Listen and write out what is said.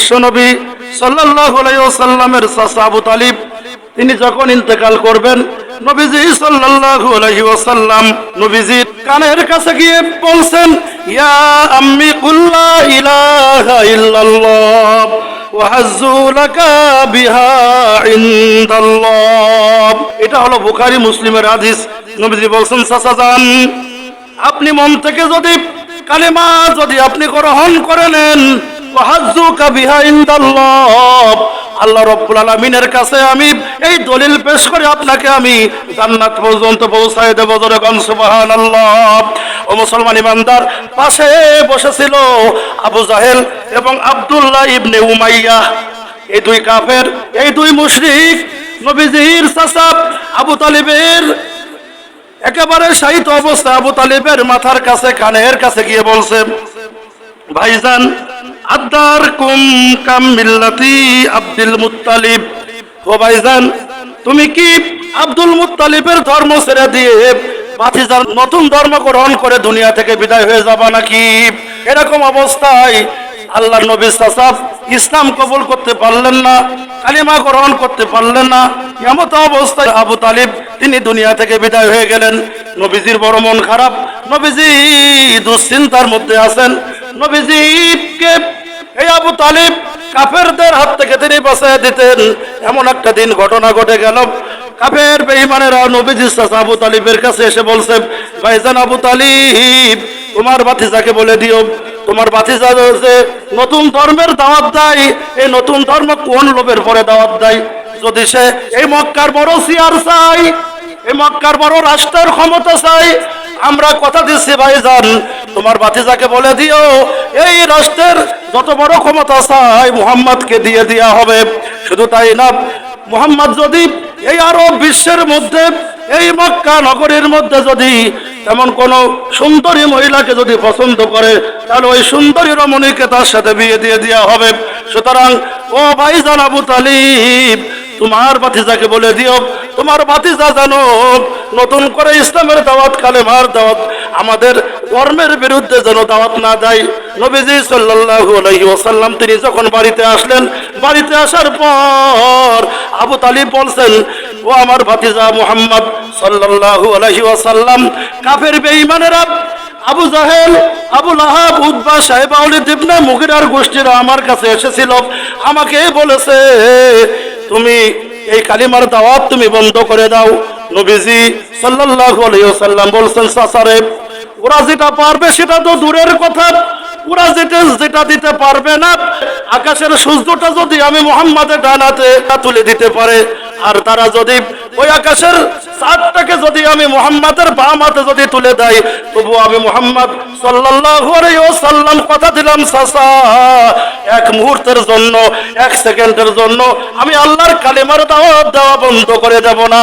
বিশ্বনবী সাল্লাল্লাহু আলাইহি ওয়াসাল্লামের চাচা আবু তালিব তিনি যখন ইন্তেকাল করবেন, নবীজি সাল্লাল্লাহু আলাইহি ওয়াসাল্লাম নবীজির কানের কাছে গিয়ে বলছেন, ইয়া আম্মি কুল লা ইলাহা ইল্লাল্লাহ ওয়া হাজ্জু লাকা বিহা ইনদাল্লাহ। এটা হলো বুখারী মুসলিমের হাদিস। নবীজি বলছেন, চাচা যান, আপনি মন থেকে যদি কালেমা যদি আপনি গ্রহণ করে নেন, ওয়া হাজ্জুকা বিহা ইনদাল্লাহ, আল্লাহ রাব্বুল আলামিনের কাছে আমি এই দলিল পেশ করে আপনাকে আমি জান্নাত পর্যন্ত পৌঁছায় দেব। জোরে বলুন সুবহানাল্লাহ। ও মুসলমান ইমানদার, পাশে বসেছিল আবু জাহেল এবং আব্দুল্লাহ ইবনে উমাইয়া, এই দুই কাফের, এই দুই মুশরিক নবীজির চাচা আবু তালিবের একেবারে শায়িত অবস্থা আবু তালিবের মাথার কাছে কানের কাছে গিয়ে বলছে, ভাইজান আদার কুম কাম মিল্লাতি আব্দুল মুত্তালিব, ও ভাইজান তুমি কি আব্দুল মুত্তালিবের ধর্ম ছেড়ে দিয়ে ভাতিজার নতুন ধর্ম গ্রহণ করে দুনিয়া থেকে বিদায় হয়ে যাবা নাকি? এরকম অবস্থায় আল্লাহর নবী চাচা ইসলাম কবুল করতে পারলেন না, কালিমা গ্রহণ করতে পারলেন না। এমত অবস্থায় আবু তালিব তিনি দুনিয়া থেকে বিদায় হয়ে গেলেন। নবীজির বড় মন খারাপ, নবীজি দুশ্চিন্তার মধ্যে আছেন। নবীজিকে এই আবু তালিব কাফেরদের হাত থেকে তিনি বাঁচিয়ে দিতেন। এমন একটা দিন ঘটনা ঘটে গেল, কাফের বেঈমানেরা নবীজির চাচা আবু তালিবের কাছে এসে বলছে, ভাইজান আবু তালিব, তোমার ভাতিজাকে বলে দিও, তোমার ভাতিজা যে নতুন ধর্মের দাওয়াত দেয়, এই নতুন ধর্ম কোন লোভের পরে দাওয়াত দেয়? যদি সে এই মক্কার বড় সিয়ার চাই, এই মক্কার বড় রাষ্ট্রের ক্ষমতা চাই, আমরা কথা দিচ্ছি ভাইজান তোমার ভাতিজাকে বলে দিও, এই রাষ্ট্রের যত বড় ক্ষমতা চাই মুহাম্মদকে দিয়ে দেয়া হবে। শুধু তাই না, মুহাম্মদ যদি এই আরব বিশ্বের মধ্যে এই মক্কা নগরীর মধ্যে যদি তেমন কোন সুন্দরী মহিলাকে যদি পছন্দ করে, তাহলে ওই সুন্দরী রমণীকে তার সাথে বিয়ে দিয়ে দেওয়া হবে। সুতরাং ও ভাইজান আবু তালিব, তোমার ভাতিজাকে বলে দিও, তোমার ভাতিজা জানো নতুন করে ইসলামের দাওয়াত, কালেমার দাওয়াত, আমাদের ধর্মের বিরুদ্ধে যেন দাওয়াত না দেয়। নবীজি সাল্লাল্লাহু আলাইহি ওয়াসাল্লাম তিনি যখন বাড়িতে আসলেন, বাড়িতে আসার পর আবু তালিব বলছেন, ও আমার ভাতিজা মুহাম্মদ সাল্লাল্লাহু আলাইহি ওয়াসাল্লাম, কাফের বেঈমানেরা আবু জাহেল, আবু লাহাব, উতবা, সাইবা, ওয়ালিদ ইবনে মুগিরার গোষ্ঠীরা আমার কাছে এসেছিল, আমাকে বলেছে তুমি এই কালিমার দাওয়াত তুমি বন্ধ করে দাও। নবীজি সাল্লাল্লাহু আলাইহি ওয়াসাল্লাম বলছেন, চাচারে ওরা যেটা পারবে সেটা তো দূরের কথা, ওরা যেটা দিতে পারবে না, আকাশের সূর্যটা যদি আমি মুহাম্মাদের ডানাতে তুলে দিতে পারে, আর তারা যদি ওই আকাশের চাঁদটাকে যদি আমি মুহাম্মাদের বাম হাতে যদি তুলে দেয়, তবু আমি মুহাম্মদ সাল্লাল্লাহু আলাইহি ওয়াসাল্লাম কথা দিলাম চাচা, এক মুহূর্তের জন্য, এক সেকেন্ডের জন্য আমি আল্লাহর কালিমার দাওয়াত দেওয়া বন্ধ করে দেব না।